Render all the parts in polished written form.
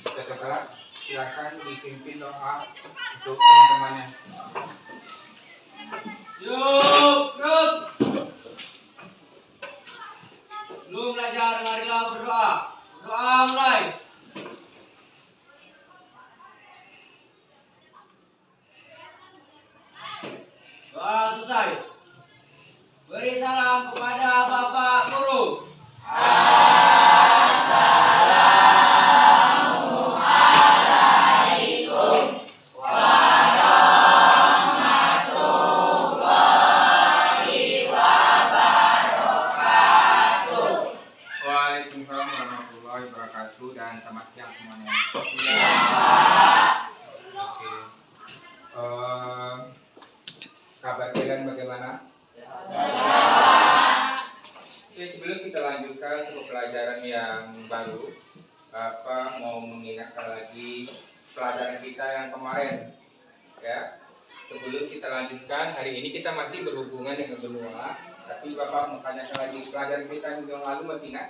Kata kelas, silakan dipimpin doa untuk teman-temannya. Yuk, grup. Belum belajar, marilah berdoa. Doa mulai. Doa selesai. Beri salam kepada Bapak Guru. Waalaikumsalam warahmatullahi wabarakatuh dan selamat siang semuanya. Oke. Kabar kalian bagaimana? Oke, sebelum kita lanjutkan ke pelajaran yang baru, Bapak mau mengingatkan lagi pelajaran kita yang kemarin. Ya. Sebelum kita lanjutkan, hari ini kita masih berhubungan dengan benua. Tapi Bapak mau tanyakan lagi pelajaran kita yang lalu masih ingat?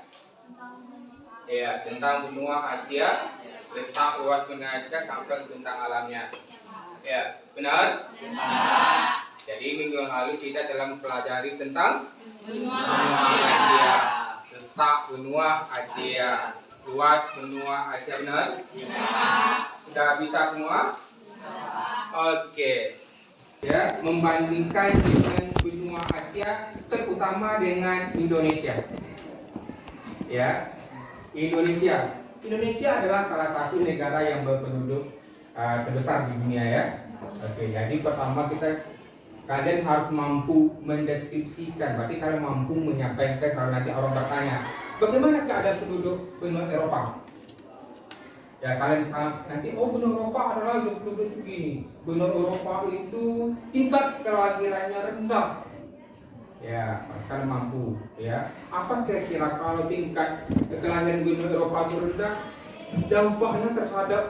Ya, tentang benua Asia, letak luas benua Asia sampai ke bentang alamnya. Ya, benar? Benar. Jadi minggu yang lalu kita telah mempelajari tentang benua Asia, letak benua Asia, luas benua Asia, benar? Benar. Sudah bisa semua? Oke. Ya, membandingkan dengan benua Asia, terutama dengan Indonesia. Ya, Indonesia adalah salah satu negara yang berpenduduk terbesar di dunia ya. Oke, jadi pertama kalian harus mampu mendeskripsikan, berarti kalian mampu menyampaikan kalau nanti orang bertanya, bagaimana keadaan penduduk benua Eropa? Ya kalian nanti, oh benua Eropa adalah penduduk segini. Benua Eropa itu tingkat kelahirannya rendah. Ya, kalian mampu. Ya, apa kira-kira kalau tingkat kelahiran benua Eropa itu rendah, dampaknya terhadap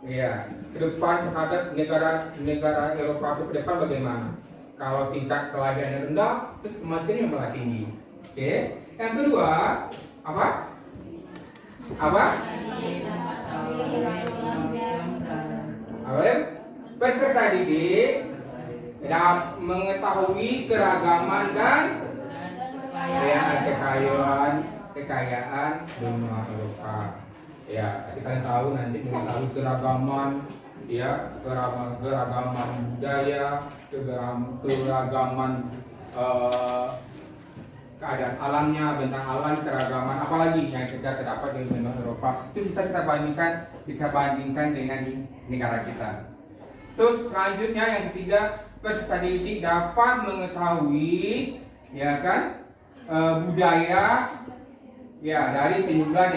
ke depan terhadap negara Eropa itu ke depan bagaimana? Kalau tingkat kelahirannya rendah, terus kematiannya malah tinggi. Oke. Yang kedua, apa? Peserta didik dapat mengetahui keragaman dan kekayaan benua Eropa. Ya, tadi kalian tahu nanti mengetahui keragaman, ya, keragaman budaya, keragaman keadaan alamnya, bentang alam, keragaman apalagi yang kita terdapat di benua Eropa. Itu bisa kita bandingkan dengan negara kita. Terus selanjutnya yang ketiga, peserta didik dapat mengetahui ya kan budaya ya dari sejumlah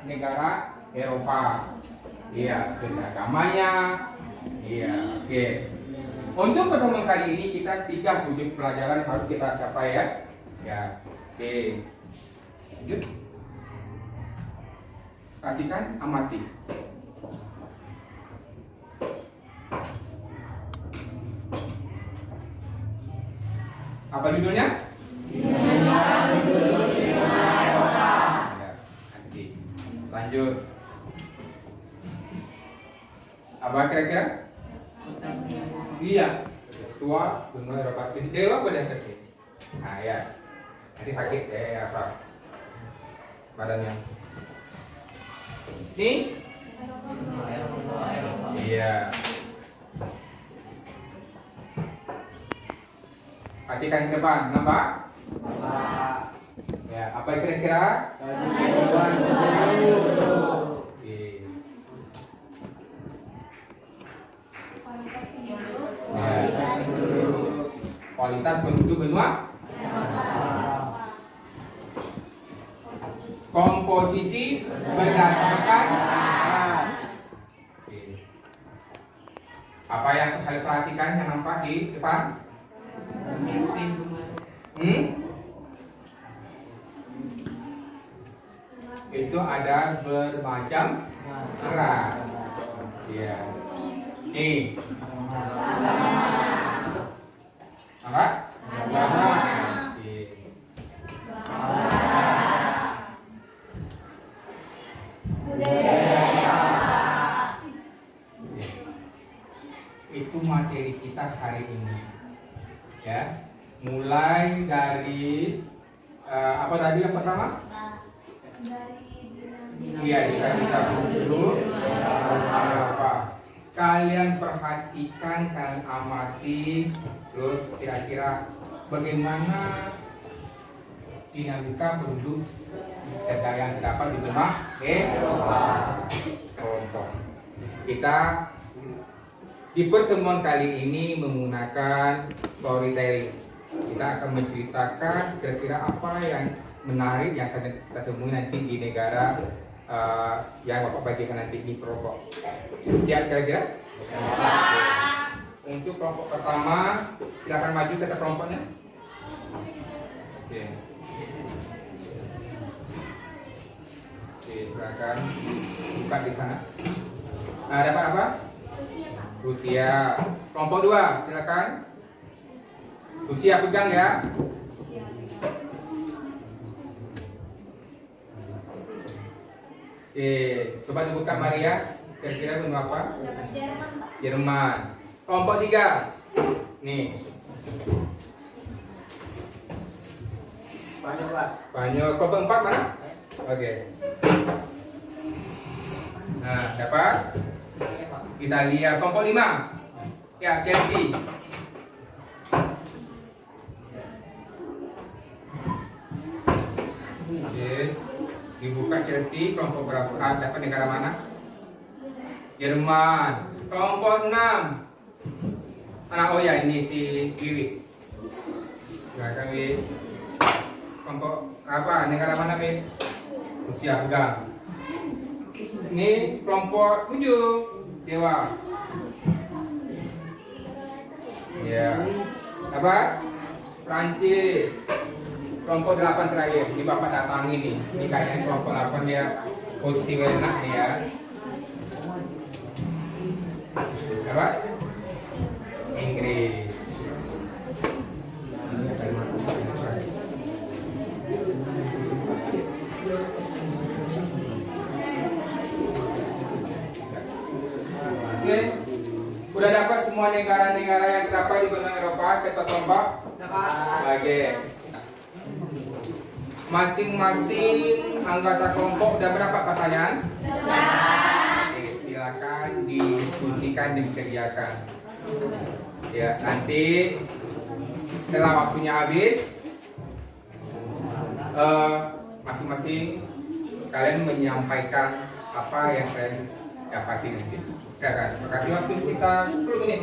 negara Eropa. Iya, beragamanya. Iya, oke. Untuk pertemuan kali ini kita 3 tujuh pelajaran harus kita capai ya. Ya, oke. Lanjut. Perhatikan, amati. Apa judulnya? Lanjut. Apa kira-kira? Iya. Tua benua Eropa. Jadi dewa benar sih. Nah ya. Nanti sakit apa? Badannya. Ini? Iya. Perhatikan ke depan, nampak? Ya, apa kira-kira? Kualitas penduduk benua. Komposisi berdasarkan apa yang kalian perhatikan yang nampak di depan? Itu ada bermacam ras. Ya. Nih. Apa? Budaya. materi kita hari ini. Ya, mulai dari apa tadi yang pertama? Iya, kita dulu. Apa? Kalian perhatikan, kalian amati, terus kira-kira bagaimana dinamika penduduk yang terdapat di benua kelompok. Kita di pertemuan kali ini menggunakan storytelling. Kita akan menceritakan kira-kira apa yang menarik yang akan kita temui nanti di negara yang Bapak bagikan nanti di kelompok. Siap kira-kira? Untuk kelompok pertama, silakan maju ke kelompoknya. Oke. Oke, silakan buka di sana. Dapat apa? Rusia. Kelompok 2, silakan. Rusia pegang ya. Oke, coba dibuka Maria. Kira-kira benua apa? Jerman, Pak. Jerman. Kelompok 3. Nih. Spanyol, Pak. Spanyol. Kelompok 4 mana? Oke. Nah, dapat? Italia. Kelompok 5. Ya, Chelsea. Oke. Dibuka Chelsea. Kelompok berapa? Dapat negara mana? Jerman. Kelompok 6. Oh ya, ini si Wiwi. Silakan Wiwi. Kelompok apa? Negara mana Wiwi? Rusia pegang. Ini kelompok 7. Dewa. Ya. Apa? Prancis. Kelompok 8 terakhir. Ini Bapak datangi nih. Ini kayaknya kelompok 8 dia posisi enak nih ya. Apa? Inggris. Oke, udah dapat semua negara-negara yang terdapat di benua Eropa kita kelompok? Oke. Masing-masing anggota kelompok udah berapa pertanyaan? Oke, silakan didiskusikan dan dikerjakan. Ya, nanti setelah waktunya habis, masing-masing kalian menyampaikan apa yang kalian dapati nanti. Silakan. Terima kasih, waktu sekitar 10 menit.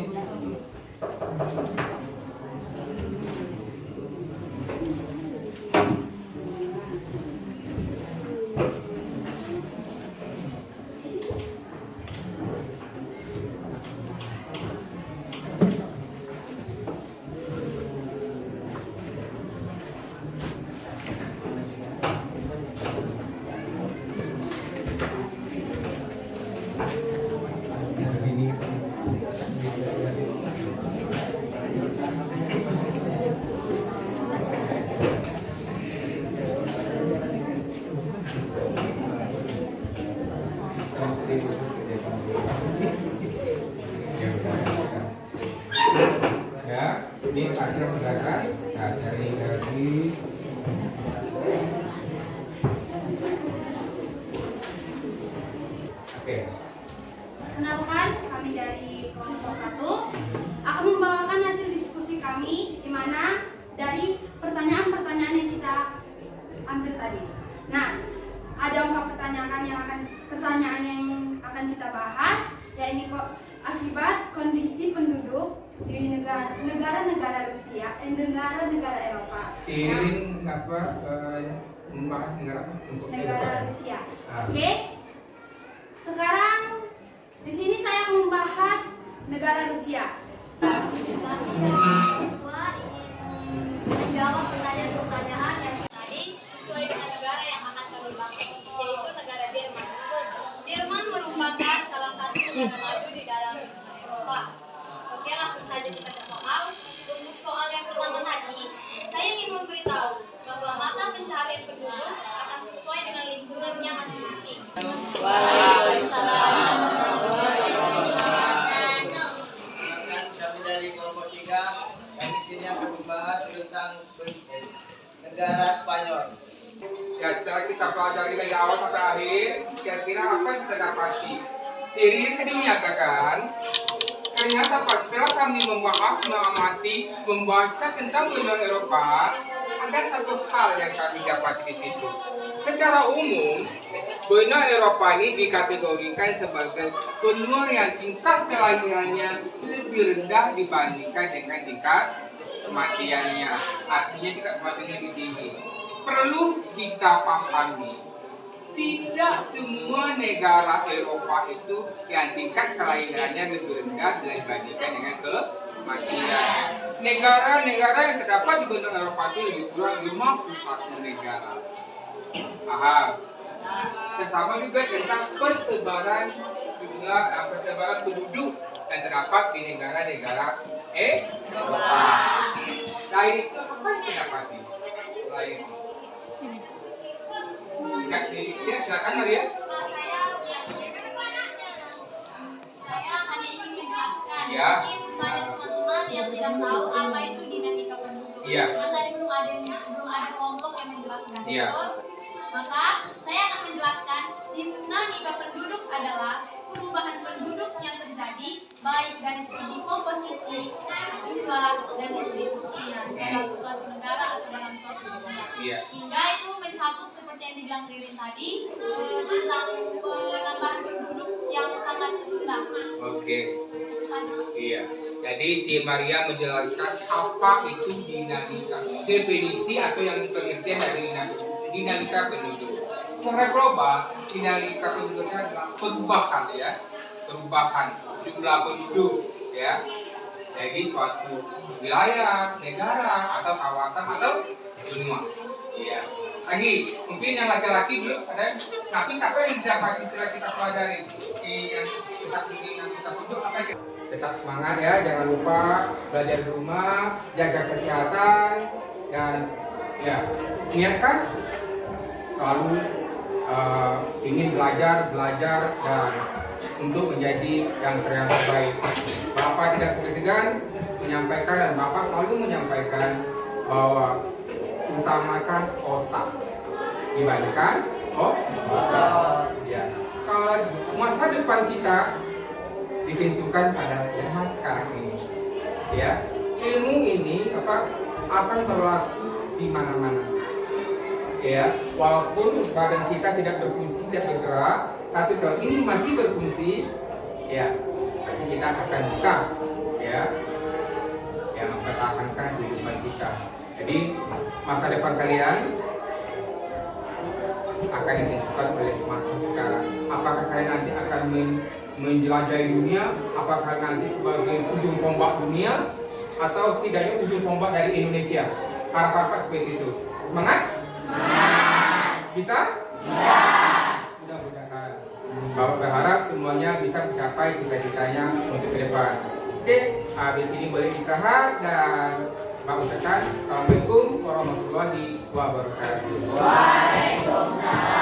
Ya, ini ada silakan. Nah, cari lagi. Oke. Kenalkan, kami dari kelompok 1 akan membawakan hasil diskusi kami di mana dari pertanyaan-pertanyaan yang kita ambil tadi. Nah, ada 4 pertanyaan yang akan kita bahas, yaitu akibat kondisi penduduk di negara-negara Rusia dan negara-negara Eropa. Sirin apa membahas negara apa? Negara Rusia. Ah. Oke. Sekarang di sini saya membahas negara Rusia. Kami dari kedua ingin menjawab pertanyaan-pertanyaan yang tadi sesuai dengan negara yang akan kami bahas, yaitu negara Jerman. Jerman merupakan salah satu negara maju di dalam Eropa. Oke, langsung saja kita ke soal. Untuk soal yang pertama tadi, saya ingin memberitahu bahwa mata pencarian penduduk akan sesuai dengan lingkungannya masing-masing. Waalaikumsalam. Kami pelajari dari awal sampai akhir, kira-kira apa yang kita dapati? Siri tadi menyatakan, ternyata pas setelah kami membahas, mengamati, membaca tentang benua Eropa, ada satu hal yang kami dapati di situ. Secara umum, benua Eropa ini dikategorikan sebagai benua yang tingkat kelahirannya lebih rendah dibandingkan dengan tingkat kematiannya. Artinya tingkat kematiannya lebih tinggi. Perlu kita pahami, tidak semua negara Eropa itu yang tingkat kelahirannya lebih rendah dibandingkan dengan kematian. Negara-negara yang terdapat di benua Eropa itu lebih kurang 51 negara. Paham? Dan sama juga tentang persebaran jumlah persebaran penduduk yang terdapat di negara-negara Eropa. Selain itu apa yang kita dapati? Selain itu. Ya, silakan Maria. Saya hanya ingin menjelaskan. Ya. Mungkin banyak teman-teman yang tidak tahu apa itu dinamika penduduk. Iya. Kan tadi belum ada kelompok yang menjelaskan. Iya. Betul? Maka saya akan menjelaskan dinamika penduduk adalah perubahan penduduk yang terjadi baik dari segi komposisi, jumlah, dan distribusinya dalam suatu negara atau dalam suatu negara. Iya. Sehingga itu mencakup seperti yang dibilang Ririn tadi tentang penambahan penduduk yang sangat rendah. Oke. Itu saja, Pak. Iya. Jadi si Maria menjelaskan apa itu dinamika, definisi atau yang pengertian dari dinamika penduduk. Secara global, dinamika penduduk adalah perubahan ya, perubahan jumlah penduduk ya. Jadi suatu wilayah, negara atau kawasan atau benua. Iya. Lagi, mungkin yang laki-laki belum ada. Tapi siapa yang dapat istilah kita pelajari yang kita penduduk apa ya? Tetap semangat ya, jangan lupa belajar di rumah, jaga kesehatan dan ya niatkan selalu ingin belajar dan untuk menjadi yang terbaik. Bapak tidak segan-segan menyampaikan dan Bapak selalu menyampaikan bahwa utamakan otak dibandingkan otak. Ya. Kalau masa depan kita ditentukan pada zaman sekarang ini, ya ilmu ini akan berlaku di mana-mana. Ya, walaupun badan kita tidak berfungsi, tidak bergerak, tapi kalau ini masih berfungsi, ya, berarti kita akan bisa, ya, mempertahankan kehidupan kita. Jadi masa depan kalian akan ditentukan oleh masa sekarang. Apakah kalian nanti akan menjelajahi dunia? Apakah nanti sebagai ujung tombak dunia, atau setidaknya ujung tombak dari Indonesia? Harapan Pak seperti itu. Semangat? Bisa? Bisa. Mudah-mudahan. Bapak berharap semuanya bisa mencapai cita-citanya untuk ke depan. Oke, habis ini boleh istirahat dan Bapak ucapkan Assalamualaikum warahmatullahi wabarakatuh. Waalaikumsalam.